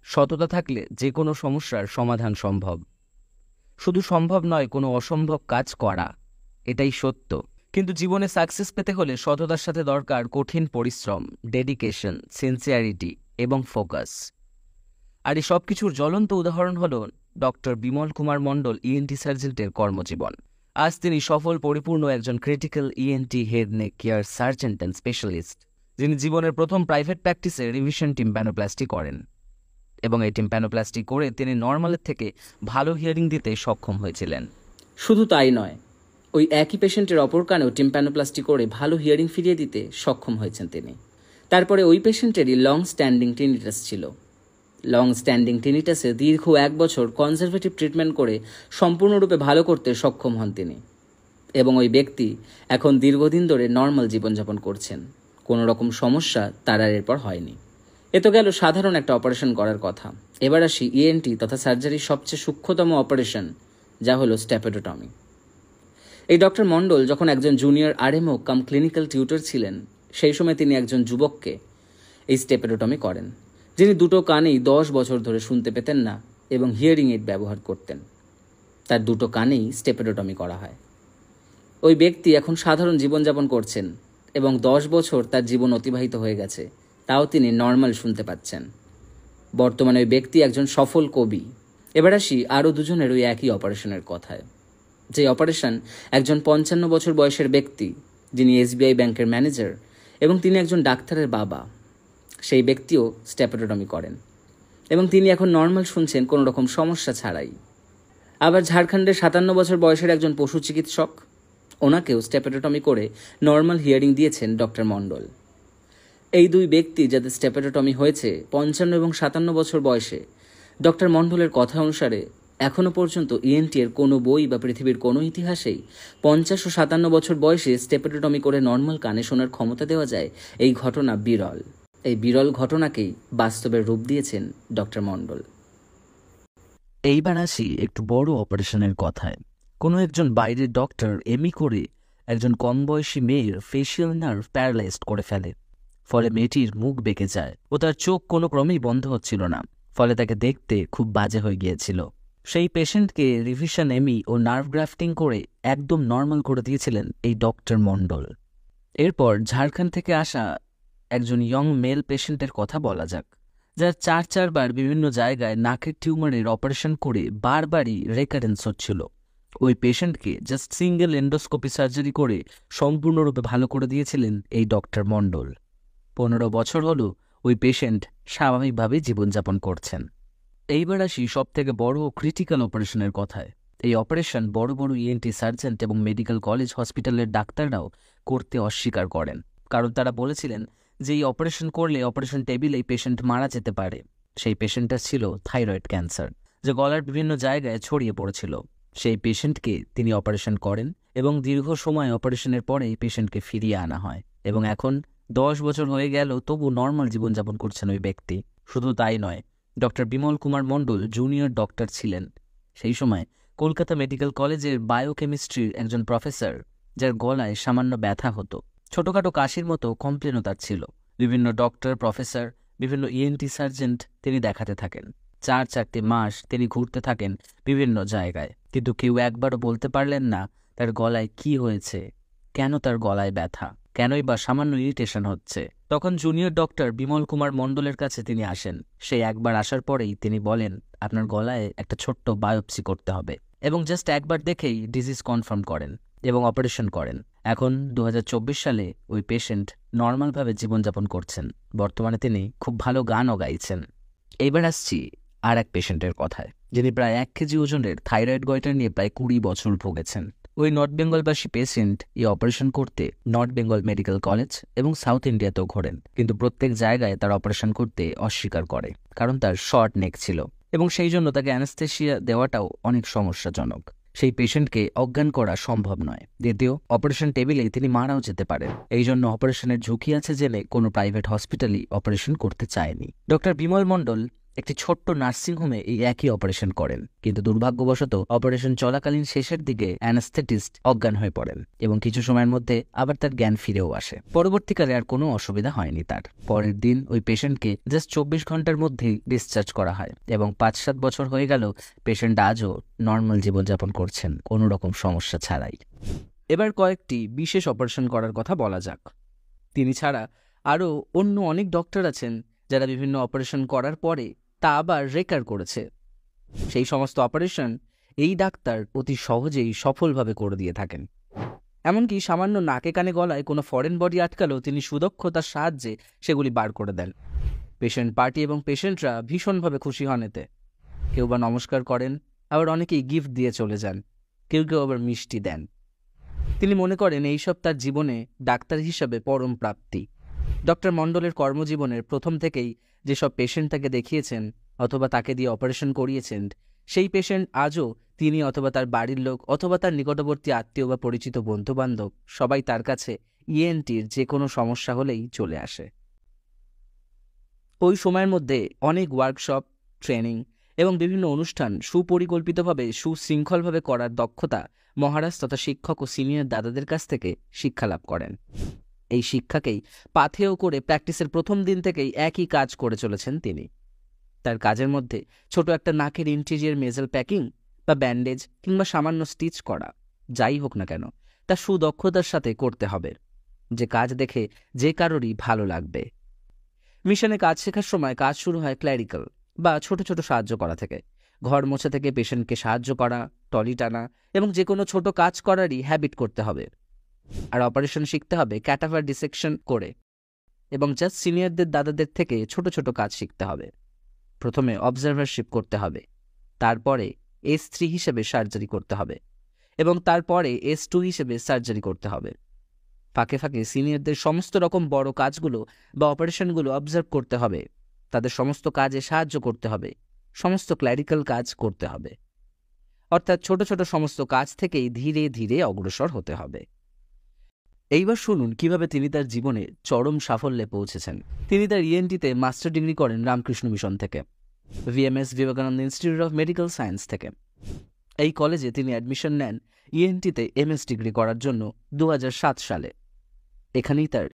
সততা থাকলে যে কোনো সমস্যার সমাধান সম্ভব। শুধু সম্ভব নয়, কোনো অসম্ভব কাজ করা, এটাই সত্য। কিন্তু জীবনে সাকসেস পেতে হলে সততার সাথে দরকার কঠিন পরিশ্রম, ডেডিকেশন, সিনসিয়ারিটি এবং ফোকাস। আর এই সব কিছুর জ্বলন্ত উদাহরণ হল ডক্টর বিমল কুমার মণ্ডল, ইএনটি সার্জেন্টের কর্মজীবন। আজ তিনি সফল, পরিপূর্ণ একজন critical ENT head neck care sergeant and specialist, যিনি জীবনের প্রথম প্রাইভেট প্র্যাকটিসে রিভিশন টিম্প্যানোপ্লাস্টি করেন। এবং এই টিম্প্যানোপ্লাস্টি করে তিনি নর্মালের থেকে ভালো হিয়ারিং দিতে সক্ষম হয়েছিলেন। শুধু তাই নয়, ওই একই পেশেন্টের অপর কানেও টিম্প্যানোপ্লাস্টি করে ভালো হিয়ারিং ফিরিয়ে দিতে সক্ষম হয়েছেন তিনি। তারপরে ওই পেশেন্টেরই লং স্ট্যান্ডিং টিনিটাস ছিল। লং স্ট্যান্ডিং টিনিটাসে দীর্ঘ 1 বছর কনজারভেটিভ ট্রিটমেন্ট করে সম্পূর্ণরূপে ভালো করতে সক্ষম হন তিনি। এবং ওই ব্যক্তি এখন দীর্ঘদিন ধরে নর্মাল জীবনযাপন করছেন। কোনো রকম সমস্যা তার আর এরপর হয়নি। এ তো গেল সাধারণ একটা অপারেশন করার কথা। এবার আসি ইএনটি তথা সার্জারির সবচেয়ে সূক্ষ্মতম অপারেশন, যা হলো স্টেপেডোটমি। এই ডক্টর মণ্ডল যখন একজন জুনিয়র আরএমও কাম ক্লিনিক্যাল টিউটর ছিলেন, সেই সময় তিনি একজন যুবককে এই স্টেপেডোটমি করেন, যিনি দুটো কানেই 10 বছর ধরে শুনতে পেতেন না এবং হিয়ারিং এইড ব্যবহার করতেন। তার দুটো কানেই স্টেপেডোটমি করা হয়। ওই ব্যক্তি এখন সাধারণ জীবনযাপন করছেন এবং 10 বছর তার জীবন অতিবাহিত হয়ে গেছে, তাও তিনি নর্মাল শুনতে পাচ্ছেন। বর্তমানে ওই ব্যক্তি একজন সফল কবি। এবার আসি আরও দুজনের ওই একই অপারেশনের কথায়। যে অপারেশন একজন 55 বছর বয়সের ব্যক্তি, যিনি এসবিআই ব্যাংকের ম্যানেজার এবং তিনি একজন ডাক্তারের বাবা, সেই ব্যক্তিও স্টেপেডোটমি করেন এবং তিনি এখন নর্মাল শুনছেন কোনো রকম সমস্যা ছাড়াই। আবার ঝাড়খণ্ডের 57 বছর বয়সের একজন পশু চিকিৎসক, ওনাকেও স্টেপেডোটমি করে নর্মাল হিয়ারিং দিয়েছেন ডক্টর মণ্ডল। এই দুই ব্যক্তি যাদের স্টেপেডোটমি হয়েছে 55 এবং 57 বছর বয়সে, ডক্টর মণ্ডলের কথা অনুসারে এখনও পর্যন্ত ইএনটি এর কোনো বই বা পৃথিবীর কোনো ইতিহাসেই 50 ও 57 বছর বয়সে স্টেপেডোটমি করে নর্মাল কানে শোনার ক্ষমতা দেওয়া যায়, এই ঘটনা বিরল। এই বিরল ঘটনাকেই বাস্তবের রূপ দিয়েছেন ডক্টর মণ্ডল। এইবার আসি একটু বড় অপারেশনের কথায়। কোনো একজন বাইরের ডক্টর এমই করে একজন কম বয়সী মেয়ের ফেশিয়াল নার্ভ প্যারালাইজড করে ফেলে। ফলে মেয়েটির মুখ বেঁকে যায় ও তার চোখ কোনো ক্রমেই বন্ধ হচ্ছিল না। ফলে তাকে দেখতে খুব বাজে হয়ে গিয়েছিল। সেই পেশেন্টকে রিভিশন এমি ও নার্ভ গ্রাফটিং করে একদম নর্মাল করে দিয়েছিলেন এই ডক্টর মণ্ডল। এরপর ঝাড়খণ্ড থেকে আসা একজন ইয়ং মেল পেশেন্টের কথা বলা যাক, যার 4 বার বিভিন্ন জায়গায় নাকের টিউমারের অপারেশন করে বারবারই রেকারেন্স হচ্ছিল। ওই পেশেন্টকে জাস্ট সিঙ্গেল এন্ডোস্কোপি সার্জারি করে সম্পূর্ণরূপে ভালো করে দিয়েছিলেন এই ডক্টর মণ্ডল। 15 বছর হলো ওই পেশেন্ট স্বাভাবিকভাবে জীবনযাপন করছেন। এইবার আসি সব থেকে বড় ও ক্রিটিক্যাল অপারেশনের কথায়। এই অপারেশন বড় বড় ইএনটি সার্জেন্ট এবং মেডিকেল কলেজ হসপিটালের ডাক্তাররাও করতে অস্বীকার করেন, কারণ তারা বলেছিলেন যে এই অপারেশন করলে অপারেশন টেবিলেই পেশেন্ট মারা যেতে পারে। সেই পেশেন্টটা ছিল থাইরয়েড ক্যান্সার, যা গলার বিভিন্ন জায়গায় ছড়িয়ে পড়েছিল। সেই পেশেন্টকে তিনি অপারেশন করেন এবং দীর্ঘ সময় অপারেশনের পরে এই পেশেন্টকে ফিরিয়ে আনা হয় এবং এখন 10 বছর হয়ে গেল তবু নর্মাল জীবনযাপন করছেন ওই ব্যক্তি। শুধু তাই নয়, doctor Bimal Kumar Mondal junior doctor ছিলেন সেই সময় কলকাতা মেডিকেল কলেজের বায়োকেমিস্ট্রির একজন প্রফেসর, যার গলায় সামান্য ব্যথা হতো। ছোটখাটো কাশির মতো কমপ্লেনও তার ছিল। বিভিন্ন ডক্টর, প্রফেসর, বিভিন্ন ইএনটি সার্জেন্ট তিনি দেখাতে থাকেন। 4 মাস তিনি ঘুরতে থাকেন বিভিন্ন জায়গায়, কিন্তু কেউ একবারও বলতে পারলেন না তার গলায় কি হয়েছে, কেন তার গলায় ব্যথা, কেনই বা সামান্য ইরিটেশন হচ্ছে। তখন জুনিয়র ডক্টর বিমল কুমার মণ্ডলের কাছে তিনি আসেন। সেই একবার আসার পরেই তিনি বলেন, আপনার গলায় একটা ছোট্ট বায়োপসি করতে হবে, এবং জাস্ট একবার দেখেই ডিজিজ কনফার্ম করেন এবং অপারেশন করেন। এখন 2024 সালে ওই পেশেন্ট নর্মালভাবে জীবনযাপন করছেন। বর্তমানে তিনি খুব ভালো গানও গাইছেন। এইবার আসছি আর এক পেশেন্টের কথায়, যিনি প্রায় 1 কেজি ওজনের থাইরয়েড গয়টার নিয়ে প্রায় 20 বছর ভুগেছেন। ওই নর্থ বেঙ্গলবাসী পেশেন্ট এই অপারেশন করতে নর্থ বেঙ্গল মেডিকেল কলেজ এবং সাউথ ইন্ডিয়াতেও ঘোরেন, কিন্তু প্রত্যেক জায়গায় তার অপারেশন করতে অস্বীকার করে, কারণ তার শর্ট নেক ছিল এবং সেই জন্য তাকে অ্যানেস্থেশিয়া দেওয়াটাও অনেক সমস্যাজনক। সেই পেশেন্টকে অজ্ঞান করা সম্ভব নয়। দ্বিতীয়, অপারেশন টেবিলেই তিনি মারাও যেতে পারেন। এই জন্য অপারেশনের ঝুঁকি আছে জেনে কোনো প্রাইভেট হসপিটালই অপারেশন করতে চায়নি। ডক্টর বিমল মণ্ডল একটি ছোট্ট নার্সিংহোমে এই একই অপারেশন করেন, কিন্তু দুর্ভাগ্যবশত অপারেশন চলাকালীন শেষের দিকে অ্যানাস্থেটিস্ট অজ্ঞান হয়ে পড়েন এবং কিছু সময়ের মধ্যে আবার তার জ্ঞান ফিরেও আসে। পরবর্তীকালে আর কোনো অসুবিধা হয়নি তার। পরের দিন ওই পেশেন্টকে জাস্ট 24 ঘন্টার মধ্যেই ডিসচার্জ করা হয় এবং 5-7 বছর হয়ে গেল পেশেন্ট আজও নর্মাল জীবনযাপন করছেন কোনো রকম সমস্যা ছাড়াই। এবার কয়েকটি বিশেষ অপারেশন করার কথা বলা যাক। তিনি ছাড়া আরও অন্য অনেক ডক্টর আছেন যারা বিভিন্ন অপারেশন করার পরে তা আবার রেকার করেছে। সেই সমস্ত অপারেশন এই ডাক্তার অতি সহজেই সফলভাবে করে দিয়ে থাকেন। এমনকি সামান্য নাকে কানে গলায় কোনো ফরেন বডি আটকালেও তিনি সুদক্ষতার সাহায্যে সেগুলি বার করে দেন। পেশেন্ট পার্টি এবং পেশেন্টরা ভীষণভাবে খুশি হন এতে। কেউ বা নমস্কার করেন, আবার অনেকেই গিফট দিয়ে চলে যান, কেউ কেউ আবার মিষ্টি দেন। তিনি মনে করেন এইসব তার জীবনে ডাক্তার হিসাবে পরম প্রাপ্তি। ডক্টর মণ্ডলের কর্মজীবনের প্রথম থেকেই যেসব পেশেন্ট তাকে দেখিয়েছেন অথবা তাকে দিয়ে অপারেশন করিয়েছেন, সেই পেশেন্ট আজও তিনি অথবা তার বাড়ির লোক অথবা তার নিকটবর্তী আত্মীয় বা পরিচিত বন্ধুবান্ধব সবাই তার কাছে ইএনটির যে কোনো সমস্যা হলেই চলে আসে। ওই সময়ের মধ্যে অনেক ওয়ার্কশপ, ট্রেনিং এবং বিভিন্ন অনুষ্ঠান সুপরিকল্পিতভাবে সুশৃঙ্খলভাবে করার দক্ষতা মহারাজ তথা শিক্ষক ও সিনিয়র দাদাদের কাছ থেকে শিক্ষা লাভ করেন। এই শিক্ষাকেই পাথেয় করে প্র্যাকটিসের প্রথম দিন থেকেই একই কাজ করে চলেছেন তিনি। তার কাজের মধ্যে ছোট একটা নাকের ইন্টিরিয়ার মেজাল প্যাকিং বা ব্যান্ডেজ কিংবা সামান্য স্টিচ করা, যাই হোক না কেন, তা সুদক্ষতার সাথে করতে হবে, যে কাজ দেখে যে কারোরই ভালো লাগবে। মিশনে কাজ শেখার সময় কাজ শুরু হয় ক্ল্যারিক্যাল বা ছোট ছোট সাহায্য করা থেকে। ঘর মোছা থেকে পেশেন্টকে সাহায্য করা, টলি টানা এবং যে কোনো ছোট কাজ করারই হ্যাবিট করতে হবে। আর অপারেশন শিখতে হবে ক্যাটাভার ডিসেকশন করে এবং জাস্ট সিনিয়রদের দাদাদের থেকে ছোট ছোট কাজ শিখতে হবে। প্রথমে অবজারভারশিপ করতে হবে, তারপরে S3 হিসেবে সার্জারি করতে হবে এবং তারপরে S2 হিসেবে সার্জারি করতে হবে। ফাঁকে ফাঁকে সিনিয়রদের সমস্ত রকম বড় কাজগুলো বা অপারেশনগুলো অবজার্ভ করতে হবে, তাদের সমস্ত কাজে সাহায্য করতে হবে, সমস্ত ক্ল্যারিক্যাল কাজ করতে হবে। অর্থাৎ ছোট ছোট সমস্ত কাজ থেকেই ধীরে ধীরে অগ্রসর হতে হবে। এইবার শুনুন কিভাবে তিনি তার জীবনে চরম সাফল্যে পৌঁছেছেন। তিনি তার ইএনটিতে মাস্টার ডিগ্রি করেন রামকৃষ্ণ মিশন থেকে, VMS Vivekananda institute of medical science থেকে। এই কলেজে তিনি অ্যাডমিশন নেন ইএনটিতে MS ডিগ্রি করার জন্য 2007 সালে। এখানেই তার